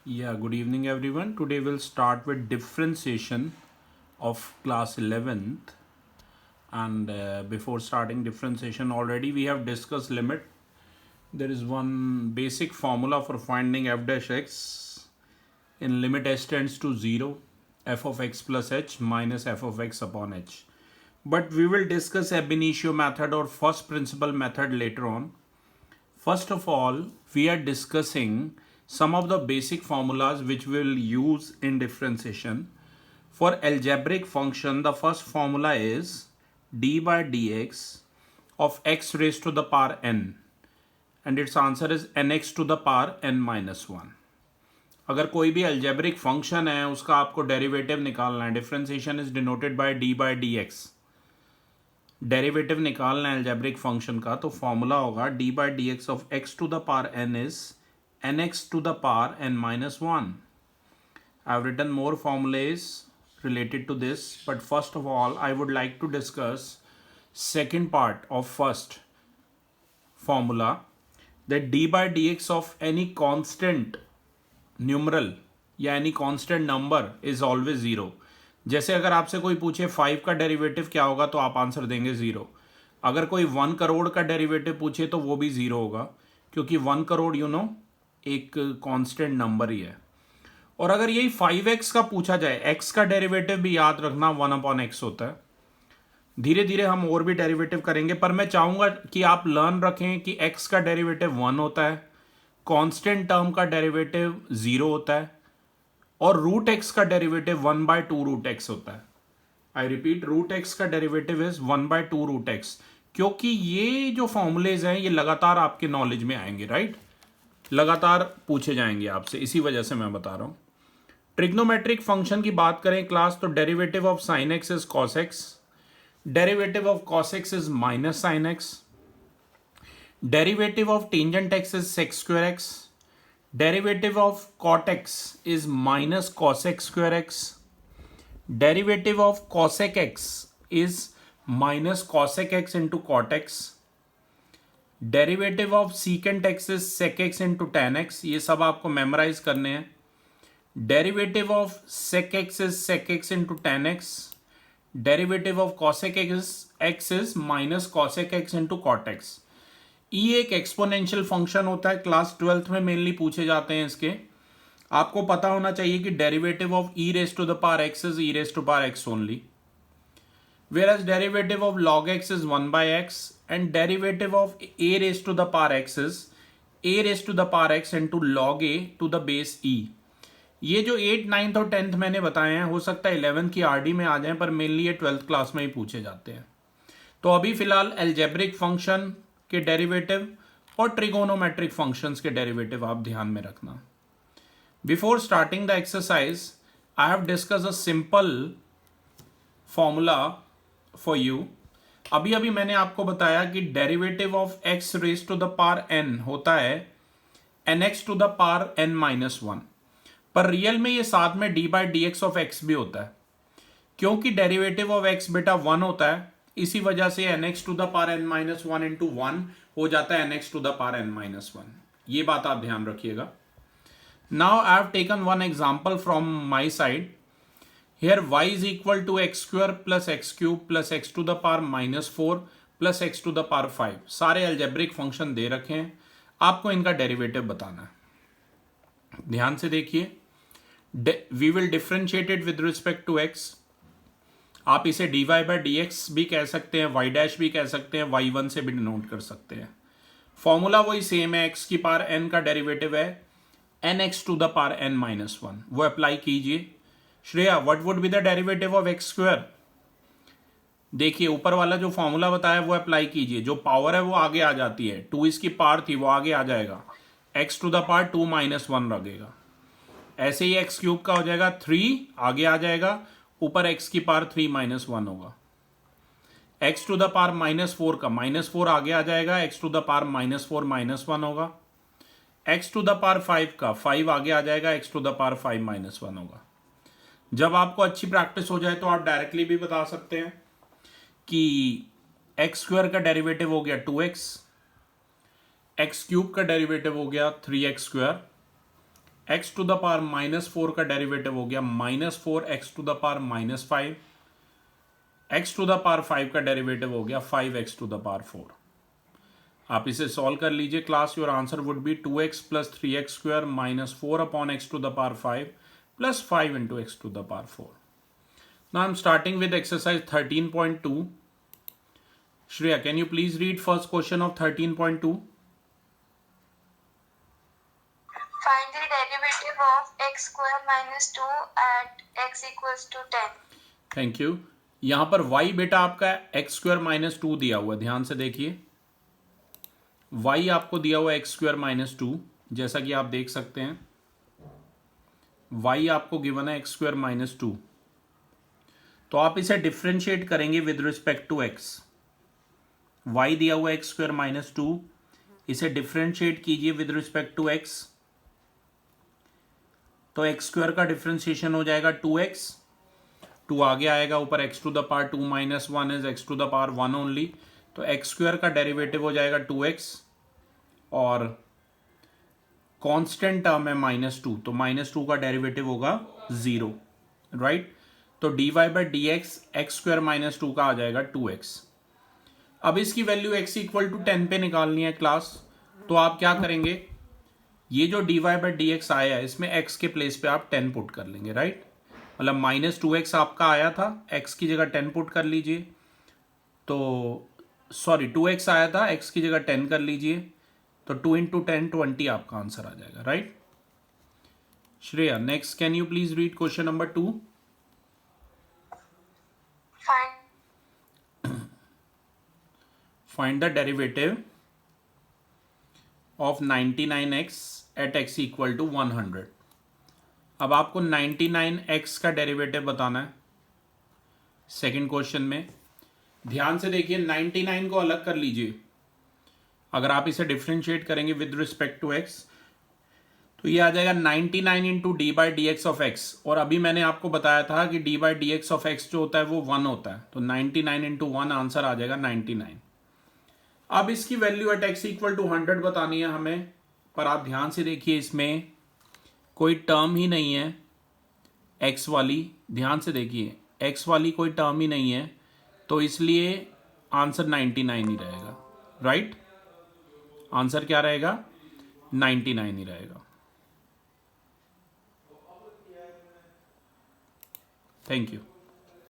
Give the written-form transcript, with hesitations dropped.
Yeah, good evening everyone. Today we'll start with differentiation of class 11th. And before starting differentiation, already we have discussed limit. There is one basic formula for finding f dash x in limit h tends to 0, f of x plus h minus f of x upon h. But we will discuss ab initio method or first principle method later on. First of all, we are discussing some of the basic formulas which we will use in differentiation. For algebraic function, the first formula is d by dx of x raised to the power n, and its answer is nx to the power n minus 1. अगर कोई भी algebraic function है उसका आपको derivative निकालना है, differentiation is denoted by d by dx. Derivative निकालना है अलजेब्रिक फंक्शन का, तो फॉर्मूला होगा d by dx of x to the power n is nx to the power n minus 1. I have written more formulas related to this, but first of all I would like to discuss second part of first formula, that d by dx of any constant numeral या any constant number is always 0. जैसे अगर आपसे कोई पूछे 5 का derivative क्या होगा तो आप आंसर देंगे 0. अगर कोई 1 करोड़ का डेरिवेटिव पूछे तो वो भी 0 होगा, क्योंकि 1 करोड़ एक कांस्टेंट नंबर ही है. और अगर यही 5x का पूछा जाए, x का डेरिवेटिव भी याद रखना 1/x होता है. धीरे धीरे हम और भी डेरिवेटिव करेंगे, पर मैं चाहूंगा कि आप लर्न रखें कि x का डेरिवेटिव 1 होता है, कांस्टेंट टर्म का डेरिवेटिव 0 होता है, और रूट एक्स का डेरिवेटिव 1/2 रूट एक्स होता है. आई रिपीट, रूट एक्स का डेरिवेटिव इज 1/2 रूट एक्स. क्योंकि ये जो फॉर्मूलेज हैं ये लगातार आपके नॉलेज में आएंगे, राइट? लगातार पूछे जाएंगे आपसे, इसी वजह से मैं बता रहा हूं. ट्रिग्नोमेट्रिक फंक्शन की बात करें क्लास, तो derivative of sine x is cos x, derivative of cos x is minus sine x, derivative of tangent x is sex square x, derivative of cot x is minus cos x square x, derivative of cosec x is minus cosec x into cot x, derivative of secant x is sec x into tan x. ये सब आपको memorise करने हैं. derivative of sec x is sec x into tan x, derivative of cosec x is minus cosec x into cot x. ई एक exponential function होता है, class 12th में mainly पूछे जाते हैं इसके. आपको पता होना चाहिए कि derivative of e raise to the power x is e raise to power x only, where as derivative of log x is 1/x and derivative of a raise to the power x is a raise to the power x into log a to the base e. ये जो 8th 9th और 10th मैंने बताए हैं, हो सकता है 11th की आरडी में आ जाए, पर मेनली ये 12th क्लास में ही पूछे जाते हैं. तो अभी फिलहाल अलजेब्रिक फंक्शन के डेरिवेटिव और ट्रिगोनोमेट्रिक फंक्शंस के डेरिवेटिव आप ध्यान में रखना. Before starting the exercise I have discuss a simple formula for you. अभी मैंने आपको बताया कि derivative of x raise to the power n होता है nx to the power n minus 1, पर रियल में ये साथ में d by dx of x भी होता है. क्योंकि डेरिवेटिव ऑफ x बेटा 1 होता है, इसी वजह से nx to the power n minus 1 into 1 हो जाता है nx to the power n minus 1. ये बात आप ध्यान रखिएगा. Now I have taken one example from my side. Here y is equal to x square plus x cube plus x to the power -4 plus x to the power 5. सारे algebraic function दे रखे हैं, आपको इनका derivative बताना है. ध्यान से देखिए. We will differentiate it with respect to x. आप इसे dy by dx भी कह सकते हैं, y डैश भी कह सकते हैं, y1 से भी डिनोट कर सकते हैं. फॉर्मूला वही सेम है, x की पावर n का डेरिवेटिव है nx to the power n minus 1. वो अप्लाई कीजिए. Shreya, what would be the derivative of x square? देखिए ऊपर वाला जो फॉर्मूला बताया वो अप्लाई कीजिए. जो पावर है वो आगे आ जाती है, 2 इसकी पावर थी वो आगे आ जाएगा, x to the power 2 minus 1 लगेगा. ऐसे ही एक्स क्यूब का हो जाएगा 3, आगे आ जाएगा, ऊपर x की पावर 3 minus 1 होगा. x टू द पावर -4 का -4 आगे आ जाएगा, x टू द पावर -4 -1 होगा. x टू द पावर 5 का 5 आगे आ जाएगा, x टू द पावर 5 -1 होगा. जब आपको अच्छी प्रैक्टिस हो जाए तो आप डायरेक्टली भी बता सकते हैं कि एक्स स्क्वायर का डेरिवेटिव हो गया 2x, एक्स क्यूब का डेरिवेटिव हो गया 3x square, x to the power -4 का डेरिवेटिव हो गया -4 x to the power -5, x to the power 5 का डेरिवेटिव हो गया 5 एक्स टू द पावर 4। आप इसे सॉल्व कर लीजिए class, your answer would be 2x plus 3x square -4 upon x to the power 5 plus 5 into x to the power 4। Now I am starting with exercise 13.2। Shreya, can you please read first question of 13.2? Find the derivative of x square minus 2 at x equals to 10. Thank you. यहां पर y बेटा आपका x square minus 2 दिया हुआ है, ध्यान से देखिए y आपको दिया हुआ है एक्स स्क्वायर माइनस 2, जैसा कि आप देख सकते हैं y आपको गिवन है एक्स स्क्वायर माइनस 2। तो आप इसे डिफ्रेंशिएट करेंगे with respect to x। y दिया हुआ है एक्स स्क्वायर माइनस 2, इसे डिफ्रेंशिएट कीजिए विद रिस्पेक्ट टू x। तो एक्स स्क्वायर का डिफ्रेंशिएशन हो जाएगा 2x, 2 आगे आएगा ऊपर x to the power 2 minus 1 is x to the power 1 only. तो एक्स स्क्वायर का डेरिवेटिव हो जाएगा 2x और कांस्टेंट टर्म है -2, तो -2 का डेरिवेटिव होगा 0, राइट। तो dy by D x square -2 का आ जाएगा 2x। अब इसकी वैल्यू x इक्वल टू 10 पे निकालनी है क्लास, तो आप क्या करेंगे, ये जो dy बाई डी एक्स आया है इसमें x के प्लेस पे आप 10 पुट कर लेंगे, राइट। मतलब -2x आपका आया था, x की जगह 10 पुट कर लीजिए। तो सॉरी 2x आया था, x की जगह 10 कर लीजिए, तो 2 इंटू 10 20 आपका आंसर आ जाएगा, right. Shreya, next can you please read question number 2। Find the derivative of 99x at x equal to 100। अब आपको 99x का डेरिवेटिव बताना है सेकंड क्वेश्चन में। ध्यान से देखिए 99 को अलग कर लीजिए। अगर आप इसे डिफ्रेंशिएट करेंगे विद रिस्पेक्ट टू x तो ये आ जाएगा 99 into D by D x of x. और अभी मैंने आपको बताया था कि D by D x of x जो होता है वो 1 होता है, तो 99 इंटू 1 आंसर आ जाएगा 99। अब इसकी value at x equal to 100 बतानी है हमें, पर आप ध्यान से देखिए इसमें कोई टर्म ही नहीं है एक्स वाली, ध्यान से देखिए एक्स वाली कोई टर्म ही नहीं है, तो इसलिए आंसर 99 ही रहेगा, राइट। आंसर क्या रहेगा, 99 ही रहेगा। Thank you.